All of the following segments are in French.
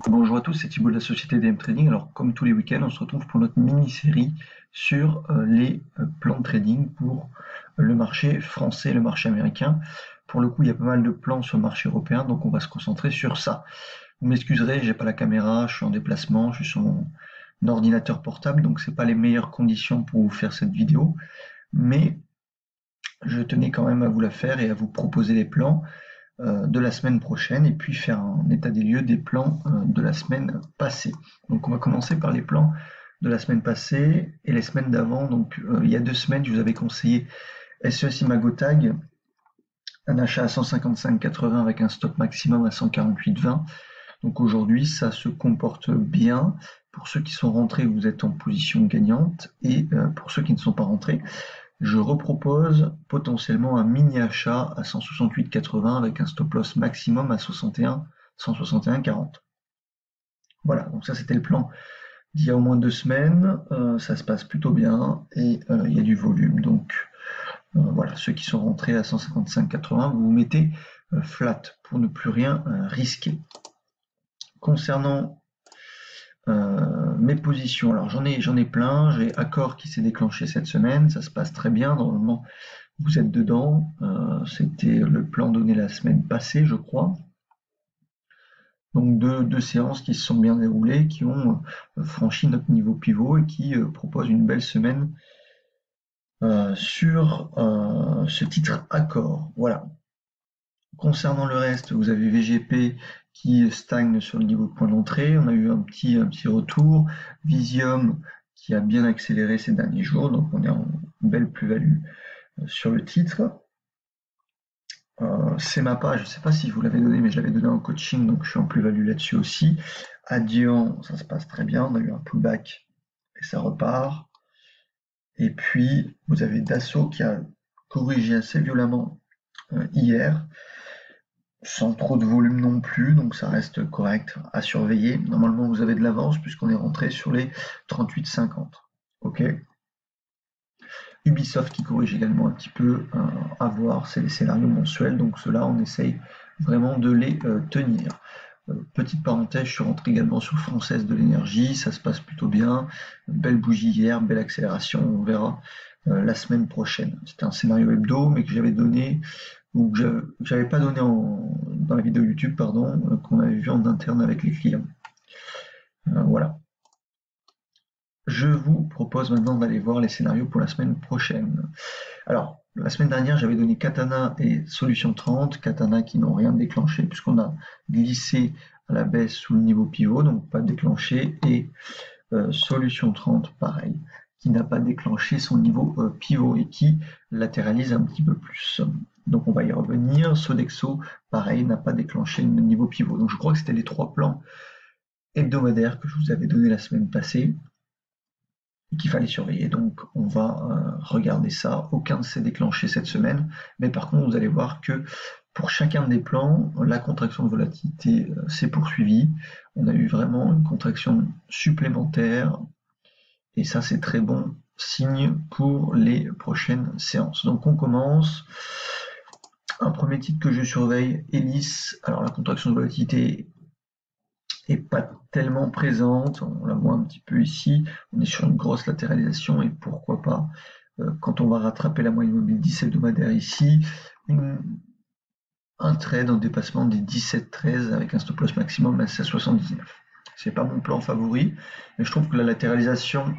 Bonjour à tous, c'est Thibaut de la société DM Trading. Alors, comme tous les week-ends, on se retrouve pour notre mini-série sur les plans de trading pour le marché français et le marché américain. Pour le coup, il y a pas mal de plans sur le marché européen, donc on va se concentrer sur ça. Vous m'excuserez, j'ai pas la caméra, je suis en déplacement, je suis sur mon ordinateur portable, donc c'est pas les meilleures conditions pour vous faire cette vidéo, mais je tenais quand même à vous la faire et à vous proposer les plans de la semaine prochaine et puis faire un état des lieux des plans de la semaine passée. Donc on va commencer par les plans de la semaine passée et les semaines d'avant. Donc il y a 2 semaines, je vous avais conseillé SES Imago Tag, un achat à 155,80 avec un stop maximum à 148,20. Donc aujourd'hui, ça se comporte bien. Pour ceux qui sont rentrés, vous êtes en position gagnante et pour ceux qui ne sont pas rentrés, je repropose potentiellement un mini achat à 168,80 avec un stop loss maximum à 161,40. Voilà, donc ça c'était le plan d'il y a au moins 2 semaines. Ça se passe plutôt bien et il y a du volume. Donc voilà, ceux qui sont rentrés à 155,80, vous vous mettez flat pour ne plus rien risquer. Concernant mes positions, alors j'en ai plein. J'ai Accor qui s'est déclenché cette semaine, ça se passe très bien. Normalement, vous êtes dedans, c'était le plan donné la semaine passée, je crois. Donc deux séances qui se sont bien déroulées, qui ont franchi notre niveau pivot et qui proposent une belle semaine sur ce titre Accor. Voilà. Concernant le reste, vous avez VGP qui stagne sur le niveau de point d'entrée. On a eu un petit retour. Visium qui a bien accéléré ces derniers jours, donc on est en belle plus-value sur le titre. Semapa, je ne sais pas si vous l'avez donné, mais je l'avais donné en coaching, donc je suis en plus-value là-dessus aussi. Addian, ça se passe très bien, on a eu un pullback et ça repart. Et puis, vous avez Dassault qui a corrigé assez violemment hier, sans trop de volume non plus, donc ça reste correct à surveiller. Normalement, vous avez de l'avance puisqu'on est rentré sur les 38,50. Ok. Ubisoft qui corrige également un petit peu, à voir, c'est les scénarios mensuels, donc ceux-là, on essaye vraiment de les tenir. Petite parenthèse, je suis rentré également sur Française de l'énergie, ça se passe plutôt bien. Belle bougie hier, belle accélération, on verra la semaine prochaine. C'était un scénario hebdo, mais que j'avais donné, ou que j'avais pas donné dans la vidéo YouTube, pardon, qu'on avait vu en interne avec les clients. Voilà. Je vous propose maintenant d'aller voir les scénarios pour la semaine prochaine. Alors, la semaine dernière, j'avais donné Katana et Solution 30. Katana qui n'ont rien déclenché puisqu'on a glissé à la baisse sous le niveau pivot, donc pas déclenché. Et Solution 30, pareil, qui n'a pas déclenché son niveau pivot et qui latéralise un petit peu plus. Donc on va y revenir. Sodexo, pareil, n'a pas déclenché le niveau pivot. Donc je crois que c'était les 3 plans hebdomadaires que je vous avais donné la semaine passée qu'il fallait surveiller. Donc on va regarder ça. Aucun ne s'est déclenché cette semaine, mais par contre vous allez voir que pour chacun des plans, la contraction de volatilité s'est poursuivie. On a eu vraiment une contraction supplémentaire et ça c'est très bon signe pour les prochaines séances. Donc on commence. Un premier titre que je surveille, Elis. Alors la contraction de volatilité est pas tellement présente, on la voit un petit peu ici, on est sur une grosse latéralisation et pourquoi pas, quand on va rattraper la moyenne mobile 10 hebdomadaire ici, un trade en dépassement des 17-13 avec un stop loss maximum à 16,79. C'est pas mon plan favori, mais je trouve que la latéralisation,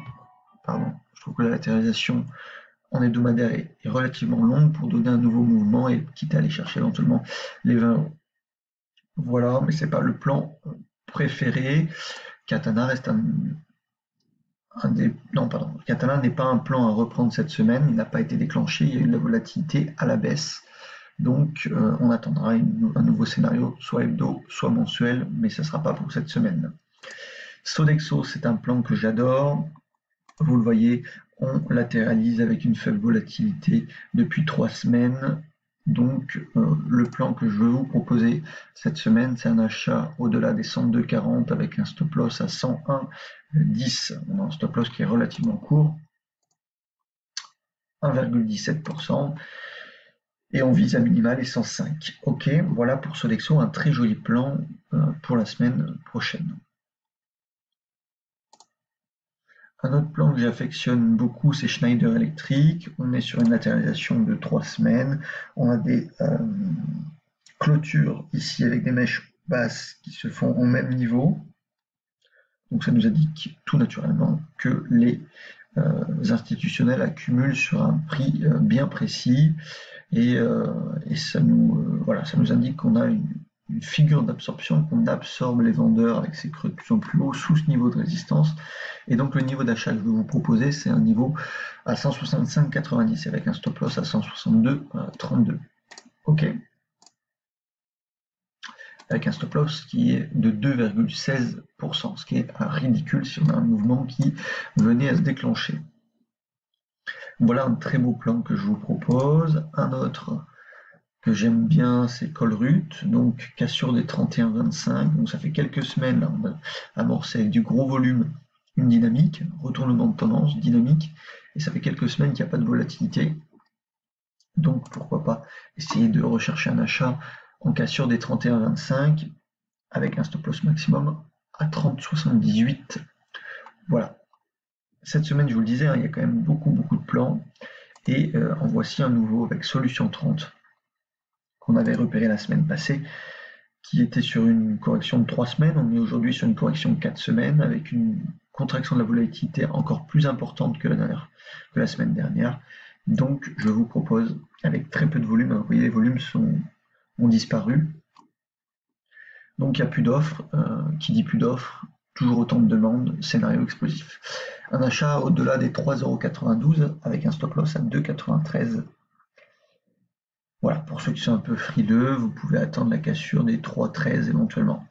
en hebdomadaire est relativement longue pour donner un nouveau mouvement et quitte à aller chercher éventuellement les 20 euros. Voilà, mais c'est pas le plan préféré. Katana reste Katana n'est pas un plan à reprendre cette semaine, il n'a pas été déclenché, il y a eu de la volatilité à la baisse. Donc on attendra un nouveau scénario, soit hebdo, soit mensuel, mais ce ne sera pas pour cette semaine. Sodexo, c'est un plan que j'adore. Vous le voyez, on latéralise avec une faible volatilité depuis 3 semaines. Donc le plan que je veux vous proposer cette semaine, c'est un achat au-delà des 102,40 avec un stop loss à 101,10. On a un stop loss qui est relativement court, 1,17%. Et on vise à minima les 105. Ok, voilà pour Sodexo, un très joli plan pour la semaine prochaine. Un autre plan que j'affectionne beaucoup, c'est Schneider Electric. On est sur une latéralisation de 3 semaines. On a des clôtures ici avec des mèches basses qui se font au même niveau. Donc ça nous indique tout naturellement que les institutionnels accumulent sur un prix bien précis et ça nous indique qu'on a une figure d'absorption, qu'on absorbe les vendeurs avec ces creux de plus en plus haut sous ce niveau de résistance. Et donc le niveau d'achat que je vais vous proposer, c'est un niveau à 165,90 avec un stop loss à 162,32. Ok. Avec un stop loss qui est de 2,16%, ce qui est ridicule si on a un mouvement qui venait à se déclencher. Voilà un très beau plan que je vous propose. Un autre que j'aime bien, c'est Colruyt, donc cassure des 31,25. Donc ça fait quelques semaines, là, on a amorcé avec du gros volume une dynamique, retournement de tendance, dynamique, et ça fait quelques semaines qu'il n'y a pas de volatilité. Donc pourquoi pas essayer de rechercher un achat en cassure des 31,25 avec un stop loss maximum à 30,78. Voilà. Cette semaine, je vous le disais, il y a quand même beaucoup de plans. Et en voici un nouveau avec Solution 30 qu'on avait repéré la semaine passée, qui était sur une correction de 3 semaines. On est aujourd'hui sur une correction de 4 semaines avec une contraction de la volatilité encore plus importante que la semaine dernière. Donc je vous propose, avec très peu de volume, vous voyez les volumes ont disparu. Donc il n'y a plus d'offres. Qui dit plus d'offres, toujours autant de demandes, scénario explosif. Un achat au-delà des 3,92 € avec un stop loss à 2,93. Voilà, pour ceux qui sont un peu frileux, vous pouvez attendre la cassure des 3,13 éventuellement.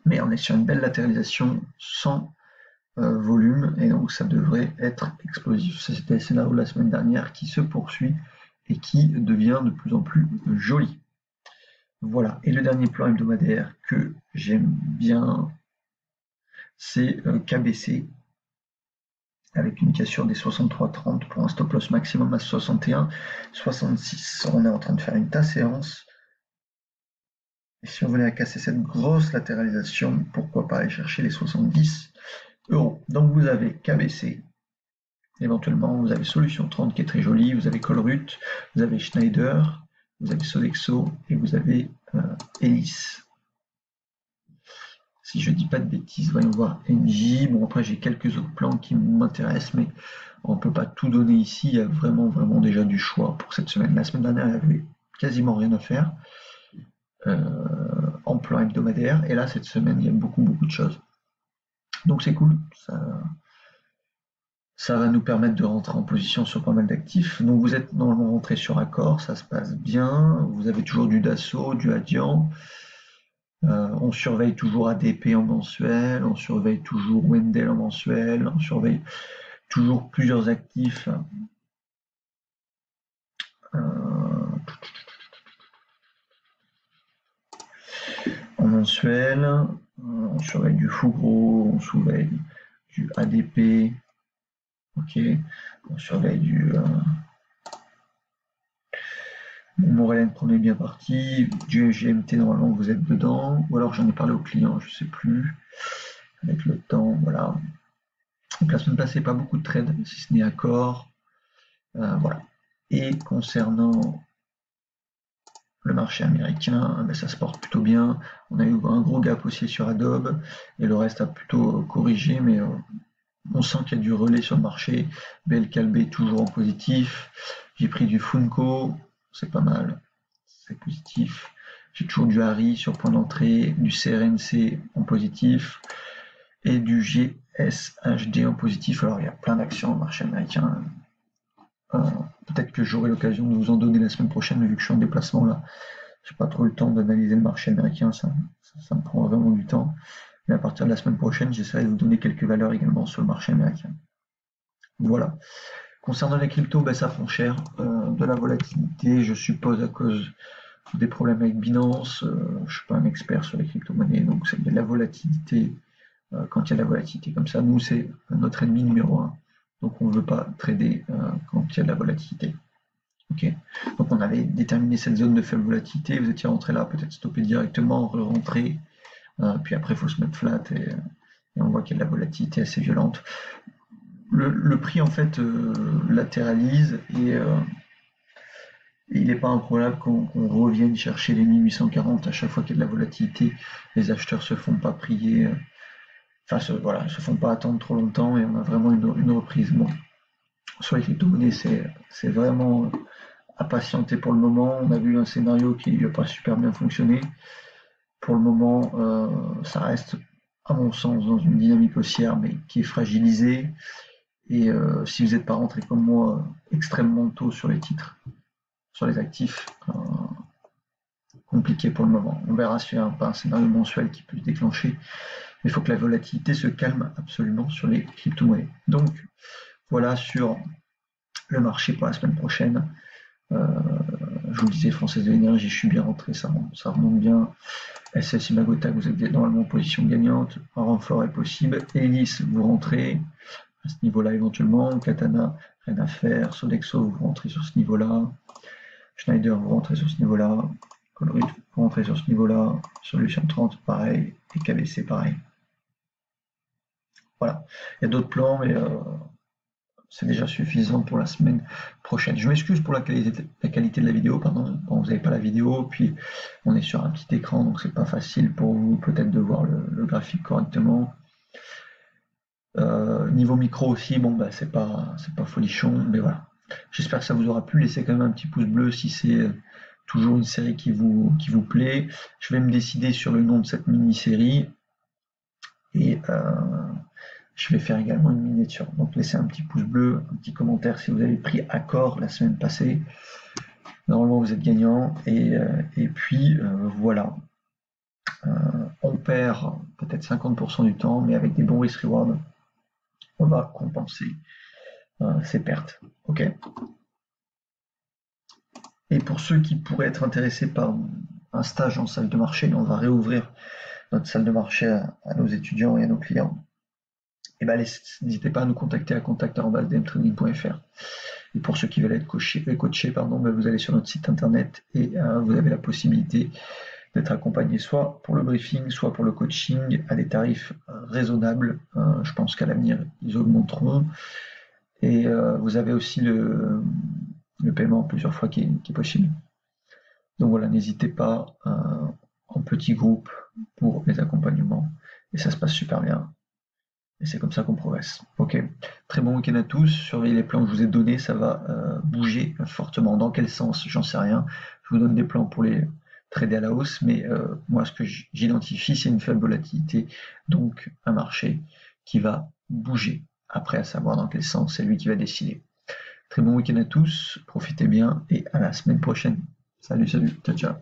Mais on est sur une belle latéralisation sans volume et donc ça devrait être explosif. C'était le scénario de la semaine dernière qui se poursuit et qui devient de plus en plus joli. Voilà, et le dernier plan hebdomadaire que j'aime bien, c'est KBC avec une cassure des 63,30 pour un stop loss maximum à 61,66. On est en train de faire une tasse séance. Et si on venait à casser cette grosse latéralisation, pourquoi pas aller chercher les 70 €. Donc vous avez KBC, éventuellement vous avez Solution 30 qui est très jolie, vous avez Colruyt, vous avez Schneider, vous avez Sodexo et vous avez Elis. Si je dis pas de bêtises, voyons voir NJ. Bon, après j'ai quelques autres plans qui m'intéressent, mais on ne peut pas tout donner ici. Il y a vraiment déjà du choix pour cette semaine. La semaine dernière, il n'y avait quasiment rien à faire en plan hebdomadaire. Et là, cette semaine, il y a beaucoup de choses. Donc c'est cool. Ça va nous permettre de rentrer en position sur pas mal d'actifs. Donc vous êtes normalement rentré sur Accor, ça se passe bien. Vous avez toujours du Dassault, du Adyen. On surveille toujours ADP en mensuel, on surveille toujours Wendel en mensuel, on surveille toujours plusieurs actifs en mensuel. On surveille du Fugro, on surveille du ADP, ok, on surveille du Morelen prenez bien parti, du GMT normalement vous êtes dedans, ou alors j'en ai parlé au client, je sais plus, avec le temps, voilà. Donc la semaine passée, pas beaucoup de trades, si ce n'est Accor, voilà. Et concernant le marché américain, ça se porte plutôt bien. On a eu un gros gap aussi sur Adobe et le reste a plutôt corrigé, mais on sent qu'il y a du relais sur le marché. BLKB toujours en positif. J'ai pris du Funko, c'est pas mal, c'est positif. J'ai toujours du Harry sur point d'entrée, du CRNC en positif et du GSHD en positif. Alors il y a plein d'actions au marché américain. Peut-être que j'aurai l'occasion de vous en donner la semaine prochaine, vu que je suis en déplacement là. J'ai pas trop le temps d'analyser le marché américain, ça me prend vraiment du temps. Mais à partir de la semaine prochaine, j'essaierai de vous donner quelques valeurs également sur le marché américain. Voilà. Concernant les cryptos, ça prend cher, de la volatilité, je suppose à cause des problèmes avec Binance. Je suis pas un expert sur les crypto-monnaies, donc il y a de la volatilité. Quand il y a de la volatilité comme ça, nous c'est notre ennemi numéro 1. Donc on ne veut pas trader quand il y a de la volatilité. Ok. Donc on avait déterminé cette zone de faible volatilité, vous étiez rentré là, peut-être stopper directement, re-rentrer, puis après il faut se mettre flat et on voit qu'il y a de la volatilité assez violente. Le prix en fait latéralise et il n'est pas improbable qu'on revienne chercher les 1840 à chaque fois qu'il y a de la volatilité. Les acheteurs se font pas prier, voilà, se font pas attendre trop longtemps et on a vraiment une reprise. Bon, sur les crypto-monnaies, c'est vraiment à patienter pour le moment. On a vu un scénario qui n'a pas super bien fonctionné. Pour le moment, ça reste, à mon sens, dans une dynamique haussière, mais qui est fragilisée. Et si vous n'êtes pas rentré comme moi extrêmement tôt sur les titres, sur les actifs, compliqué pour le moment. On verra s'il y a pas un scénario mensuel qui peut se déclencher. Mais il faut que la volatilité se calme absolument sur les crypto-monnaies. Donc voilà sur le marché pour la semaine prochaine. Je vous le disais, Française de l'énergie, je suis bien rentré, ça remonte bien. SS Imagotag, vous êtes normalement en position gagnante. Un renfort est possible. Elis, vous rentrez à ce niveau-là éventuellement. Katana, rien à faire. Sodexo, vous rentrez sur ce niveau-là. Schneider, vous rentrez sur ce niveau-là. Colorit, vous rentrez sur ce niveau-là. Solution 30, pareil. Et KBC, pareil. Voilà. Il y a d'autres plans, mais c'est déjà suffisant pour la semaine prochaine. Je m'excuse pour la qualité de la vidéo, pardon. Bon, vous n'avez pas la vidéo, puis on est sur un petit écran, donc c'est pas facile pour vous peut-être de voir le graphique correctement. Niveau micro aussi, bon bah c'est pas folichon, mais voilà. J'espère que ça vous aura plu. Laissez quand même un petit pouce bleu si c'est toujours une série qui vous plaît. Je vais me décider sur le nom de cette mini-série et je vais faire également une miniature. Donc laissez un petit pouce bleu, un petit commentaire si vous avez pris accord la semaine passée. Normalement vous êtes gagnant et puis voilà. On perd peut-être 50% du temps, mais avec des bons risk-reward, on va compenser ces pertes. Ok. Et pour ceux qui pourraient être intéressés par un stage en salle de marché, on va réouvrir notre salle de marché à nos étudiants et à nos clients. Et ben, n'hésitez pas à nous contacter à contact@dmtraining.fr. Et pour ceux qui veulent être coachés, vous allez sur notre site internet et vous avez la possibilité d'être accompagné soit pour le briefing, soit pour le coaching à des tarifs raisonnables. Je pense qu'à l'avenir, ils augmenteront. Et vous avez aussi le paiement plusieurs fois qui est possible. Donc voilà, n'hésitez pas en petit groupe pour les accompagnements. Et ça se passe super bien. Et c'est comme ça qu'on progresse. Ok, très bon week-end à tous. Surveillez les plans que je vous ai donnés, ça va bouger fortement. Dans quel sens? J'en sais rien. Je vous donne des plans pour les trader à la hausse, mais moi ce que j'identifie, c'est une faible volatilité, donc un marché qui va bouger. Après, à savoir dans quel sens, c'est lui qui va décider. Très bon week-end à tous, profitez bien et à la semaine prochaine. Salut, ciao, ciao.